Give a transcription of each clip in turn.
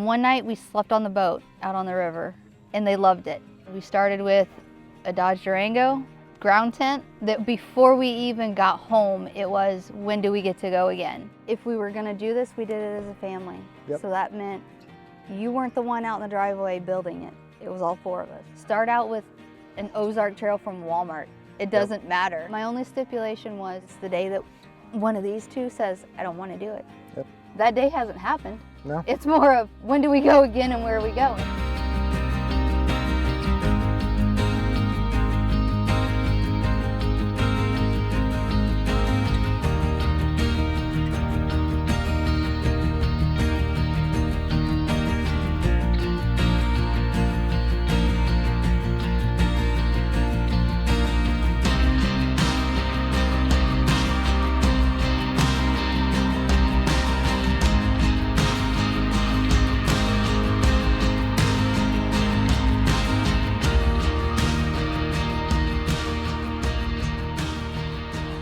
One night we slept on the boat out on the river, and they loved it. We started with a Dodge Durango ground tent that before we even got home, it was, when do we get to go again? If we were gonna do this, we did it as a family. Yep. So that meant you weren't the one out in the driveway building it. It was all four of us. Start out with an Ozark trail from Walmart. It doesn't matter. My only stipulation was the day that one of these two says, I don't want to do it. Yep. That day hasn't happened. No. It's more of, when do we go again and where are we going?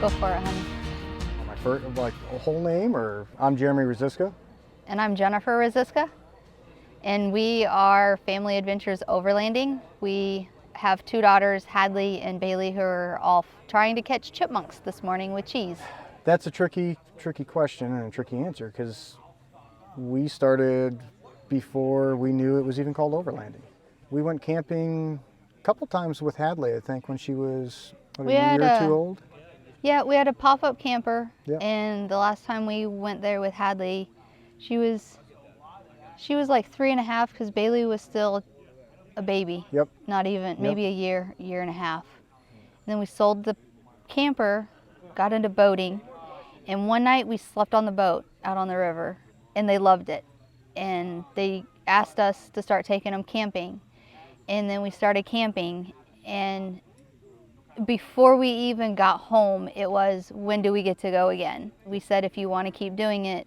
Go for it, honey. My first, like a whole name, or I'm Jeremy Ruzicka. And I'm Jennifer Ruzicka, and we are Family Adventures Overlanding. We have two daughters, Hadley and Bailey, who are off trying to catch chipmunks this morning with cheese. That's a tricky question and a tricky answer, because we started before we knew it was even called overlanding. We went camping a couple times with Hadley, I think, when she was a year or two old. Yeah, we had a pop-up camper, Yep. and the last time we went there with Hadley, she was like 3.5, because Bailey was still a baby. Yep. Not even, maybe a year and a half. And then we sold the camper, got into boating, and one night we slept on the boat out on the river, and they loved it. And they asked us to start taking them camping. And then we started camping, and before we even got home, it was, when do we get to go again? We said, if you want to keep doing it,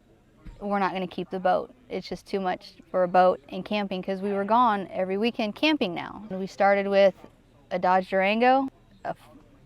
we're not going to keep the boat. It's just too much for a boat and camping, because we were gone every weekend camping now. We started with a Dodge Durango, a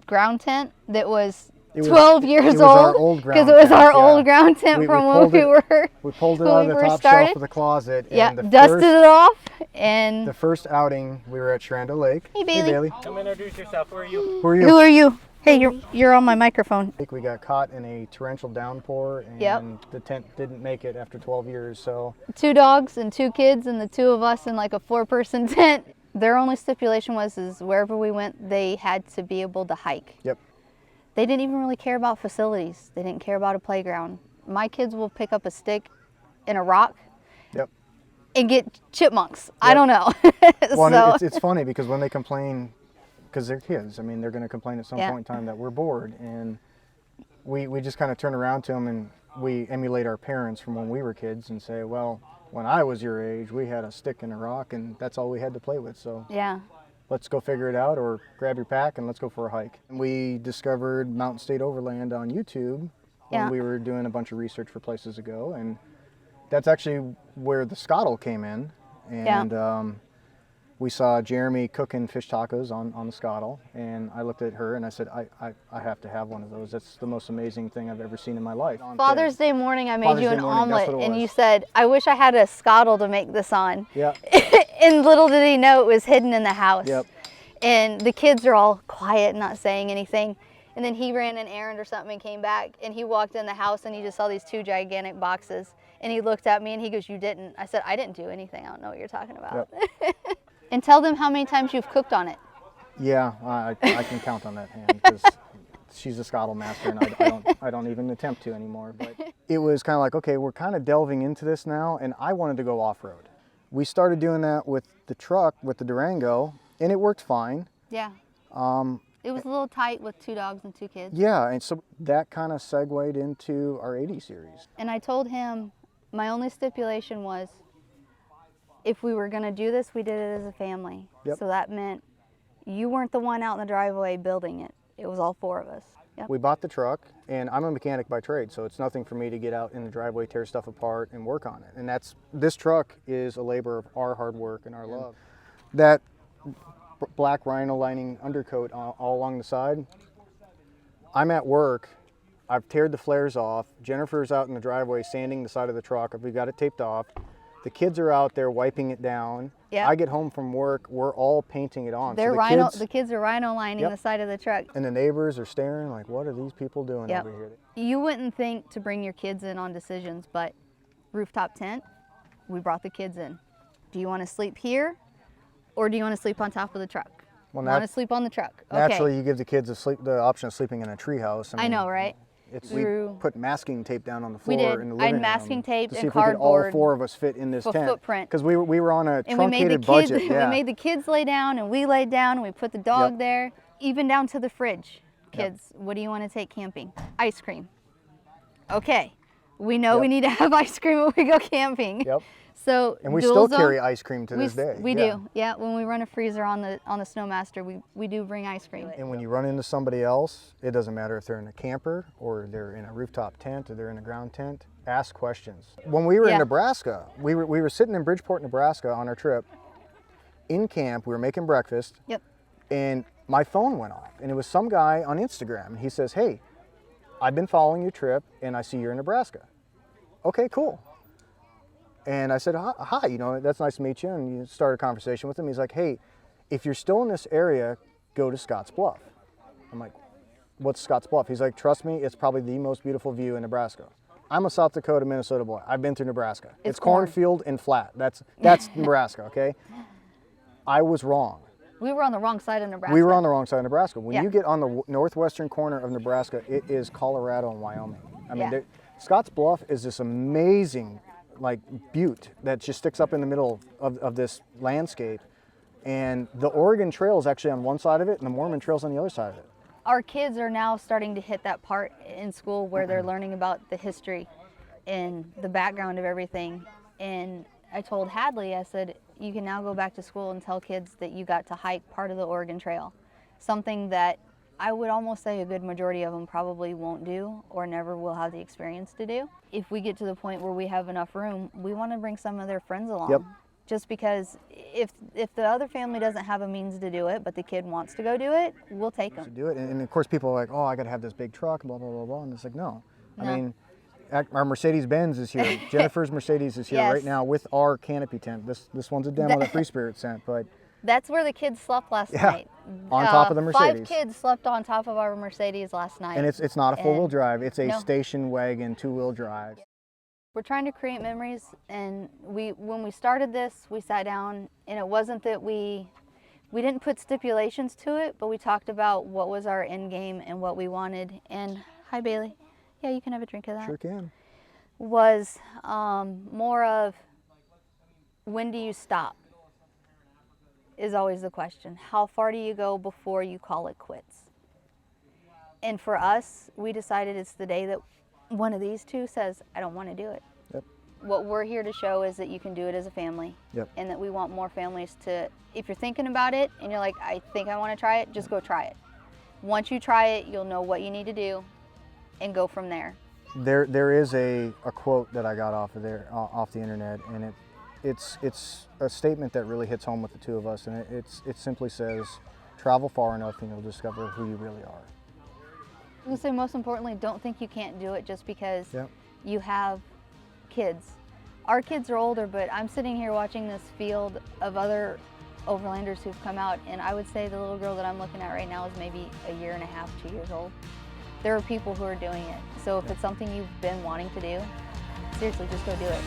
ground tent that was 12 years old, because it was our old ground tent from when we were. We pulled it out of the top shelf of the closet. Yeah, dusted it off. And the first outing, we were at Shenandoah Lake. Hey, Bailey. Come introduce yourself. Who are you? Who are you? Who are you? Hey, you're on my microphone. We got caught in a torrential downpour, and the tent didn't make it after 12 years. So 2 dogs and 2 kids, and the 2 of us in like a 4-person tent. Their only stipulation was, wherever we went, they had to be able to hike. Yep. They didn't even really care about facilities. They didn't care about a playground. My kids will pick up a stick and a rock. Yep. And get chipmunks. Yep. I don't know. Well, so. It's funny, because when they complain, because they're kids, I mean, they're going to complain at some point in time that we're bored, and we just kind of turn around to them and we emulate our parents from when we were kids and say, well, when I was your age, we had a stick and a rock, and that's all we had to play with. So yeah, let's go figure it out, or grab your pack and let's go for a hike. And we discovered Mountain State Overland on YouTube when we were doing a bunch of research for places to go, and that's actually where the Scottle came in. And we saw Jeremy cooking fish tacos on the Scottle, and I looked at her and I said, I have to have one of those. That's the most amazing thing I've ever seen in my life. Father's Day morning, I made you an omelet, and you said, I wish I had a Scottle to make this on. Yeah. And little did he know it was hidden in the house. Yep. And the kids are all quiet, not saying anything. And then he ran an errand or something and came back, and he walked in the house and he just saw these 2 gigantic boxes. And he looked at me and he goes, you didn't. I said, I didn't do anything. I don't know what you're talking about. Yep. And tell them how many times you've cooked on it. Yeah, I can count on that hand, because she's a Scottle master, and I don't even attempt to anymore. But it was kind of like, okay, we're kind of delving into this now, and I wanted to go off-road. We started doing that with the truck, with the Durango, and it worked fine. Yeah. It was a little tight with 2 dogs and 2 kids. Yeah, and so that kind of segued into our 80 series. And I told him my only stipulation was, if we were going to do this, we did it as a family. Yep. So that meant you weren't the one out in the driveway building it. It was all 4 of us. Yep. We bought the truck, and I'm a mechanic by trade, so it's nothing for me to get out in the driveway, tear stuff apart, and work on it. And this truck is a labor of our hard work and our love. That black rhino lining undercoat all along the side, I'm at work, I've teared the flares off, Jennifer's out in the driveway sanding the side of the truck, we got it taped off, The kids are out there wiping it down. Yep. I get home from work, we're all painting it on. They're So the kids are rhino lining Yep. the side of the truck. And the neighbors are staring like, what are these people doing Yep. over here? You wouldn't think to bring your kids in on decisions, but rooftop tent, we brought the kids in. Do you want to sleep here or do you want to sleep on top of the truck? Well, Want to sleep on the truck. Okay. Naturally, you give the kids the option of sleeping in a treehouse. I know, right? We put masking tape down on the floor We did. in the I living had masking room tape to see and if we could all cardboard 4 of us fit in this for tent. footprint. Because we were on a And we made the truncated kids, budget. Yeah. we made the kids lay down and we laid down and we put the dog Yep. there, even down to the fridge. Kids, what do you want to take camping? Ice cream. Okay, we know Yep. we need to have ice cream when we go camping. Yep. So And we dual still zone- carry ice cream to this day. We Yeah. do, yeah. When we run a freezer on the Snowmaster, we do bring ice cream. And when you run into somebody else, it doesn't matter if they're in a camper or they're in a rooftop tent or they're in a ground tent, ask questions. When we were Yeah. in Nebraska, we were sitting in Bridgeport, Nebraska on our trip. In camp, we were making breakfast. Yep. And my phone went off. And it was some guy on Instagram. And he says, hey, I've been following your trip and I see you're in Nebraska. Okay, cool. And I said, hi, that's nice to meet you. And you start a conversation with him. He's like, hey, if you're still in this area, go to Scotts Bluff. I'm like, what's Scotts Bluff? He's like, trust me, it's probably the most beautiful view in Nebraska. I'm a South Dakota, Minnesota boy. I've been through Nebraska. It's cornfield and flat. That's Nebraska, okay? I was wrong. We were on the wrong side of Nebraska. We were on the wrong side of Nebraska. When Yeah. you get on the northwestern corner of Nebraska, it is Colorado and Wyoming. I mean, Yeah. Scotts Bluff is this amazing butte that just sticks up in the middle of this landscape. And the Oregon Trail is actually on one side of it and the Mormon Trail's on the other side of it. Our kids are now starting to hit that part in school where they're learning about the history and the background of everything. And I told Hadley, I said, you can now go back to school and tell kids that you got to hike part of the Oregon Trail. Something that I would almost say a good majority of them probably won't do or never will have the experience to do. If we get to the point where we have enough room, we want to bring some of their friends along. Yep. Just because if the other family doesn't have a means to do it, but the kid wants to go do it, we'll take them. To do it. And of course, people are like, oh, I got to have this big truck, blah, blah, blah, blah. And it's like, no. I mean, our Mercedes-Benz is here. Jennifer's Mercedes is here Yes. right now with our canopy tent. This one's a demo that Free Spirit sent, but That's where the kids slept last night. on top of the Mercedes. 5 kids slept on top of our Mercedes last night. and it's not a four-wheel And- drive. It's a no. station wagon, 2-wheel drive. We're trying to create memories, and when we started this, we sat down, and it wasn't that we didn't put stipulations to it, but we talked about what was our end game and what we wanted. And hi, Bailey. Yeah, you can have a drink of that. Sure can. Was more of, when do you stop is always the question. How far do you go before you call it quits? And for us, we decided it's the day that one of these two says, I don't want to do it. Yep. What we're here to show is that you can do it as a family. Yep. And that we want more families to, if you're thinking about it and you're like, I think I want to try it, just go try it. Once you try it, you'll know what you need to do and go from there. There is a quote that I got off of there, off the internet, and it's a statement that really hits home with the two of us, and it simply says, travel far enough and you'll discover who you really are. I would say most importantly, don't think you can't do it just because Yep. you have kids. Our kids are older, but I'm sitting here watching this field of other overlanders who've come out, and I would say the little girl that I'm looking at right now is maybe 1.5 years, 2 years old. There are people who are doing it. So if it's something you've been wanting to do, seriously, just go do it.